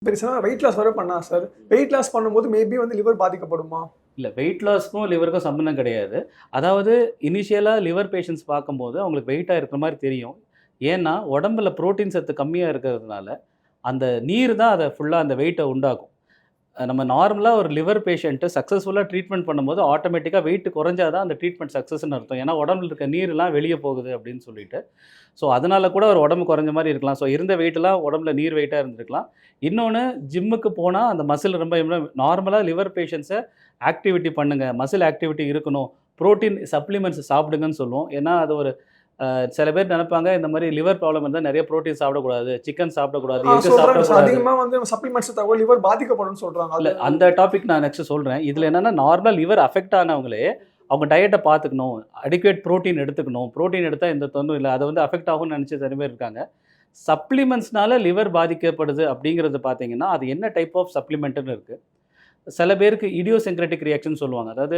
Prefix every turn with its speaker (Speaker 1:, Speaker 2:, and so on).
Speaker 1: பெருசா weight loss வர பண்ணா சார். வெயிட் லாஸ் பண்ணும்போது மேபி வந்து லிவர் பாதிக்கப்படுமா?
Speaker 2: இல்ல வெயிட் லாஸ்க்கும் லிவருக்கும் சம்மந்தம் கிடையாது. அதாவது இனிஷியலா லிவர் பேஷண்ட்ஸ் பார்க்கும்போது அவங்களுக்கு வெயிட்டா இருக்கிற மாரி தெரியும். ஏன்னா, உடம்புல புரோட்டீன் சத்து கம்மியா இருக்கிறதுனால, அந்த நீர் தான் அத ஃபுல்லா அந்த வெயிட்ட உண்டாக்கும். நம்ம நார்மலா ஒரு லிவர் பேஷண்ட்ட சக்சஸ்ஃபுல்லா ட்ரீட்மெண்ட் பண்ணும்போது, ஆட்டோமேட்டிக்கா வெயிட் குறைஞ்சா தான் அந்த ட்ரீட்மெண்ட் சக்சஸ்ன்னு அர்த்தம். ஏன்னா, உடம்புல இருக்க நீர்லாம் வெளிய போகுது அப்படின்னு சொல்லிட்டு. ஸோ, அதனால கூட ஒரு உடம்பு குறைஞ்ச மாரி இருக்கலாம். ஸோ, இருந்த வெயிட்லாம் உடம்புல நீர் வெயிட்டா இருந்திருக்கலாம். இன்னொன்னு ஜிம்முக்கு போனா அந்த மசில் ரொம்ப நார்மலா லிவர் பேஷண்ட்ஸ ஆக்டிவிட்டி பண்ணுங்க. மசில் ஆக்டிவிட்டி இருக்கணும். புரோட்டீன் சப்ளிமெண்ட்ஸ் சாப்பிடுங்கன்னு சொல்லுவோம். ஏன்னா, அது ஒரு சில பேர் நெனைப்பாங்க, இந்த மாரி லிவர் ப்ராப்ளம் இருந்தா நெறைய புரோட்டீன் சாப்பிடக்கூடாது, சிக்கன் சாப்பிடக்கூடாது, எக்
Speaker 1: சொல்றாங்க சார்.
Speaker 2: சாப்பிடக்கூடாது.
Speaker 1: அதிகமா வந்து சப்ளிமெண்ட்ஸ் எடுத்தா லிவர் பாதிக்கப்படும்னு சொல்றாங்க.
Speaker 2: இல்ல
Speaker 1: அது
Speaker 2: அந்த டாபிக் நான் நெக்ஸ்ட் சொல்றேன். இதுல என்னன்னா நார்மல் லிவர் அஃபெக்ட் ஆனவங்களே, அவங்க டயட்ட பார்த்துக்கணும். அடிக்குவேட் புரோட்டீன் எடுத்துக்கணும். புரோட்டீன் எடுத்தா எந்த தொந்தரவும் இல்ல. அது வந்து அஃபெக்ட் ஆகும்னு நெனச்சு சில பேர் இருக்காங்க. சப்ளிமெண்ட்ஸ்னால லிவர் பாதிக்கப்படுது அப்படிங்கிறது பார்த்தீங்கன்னா, அது என்ன டைப் ஆஃப் சப்ளிமெண்ட்ன்னு இருக்கு. சில பேருக்கு இடியோசின்கிரட்டிக் ரியாக்ஷன் சொல்லுவாங்க. அதாவது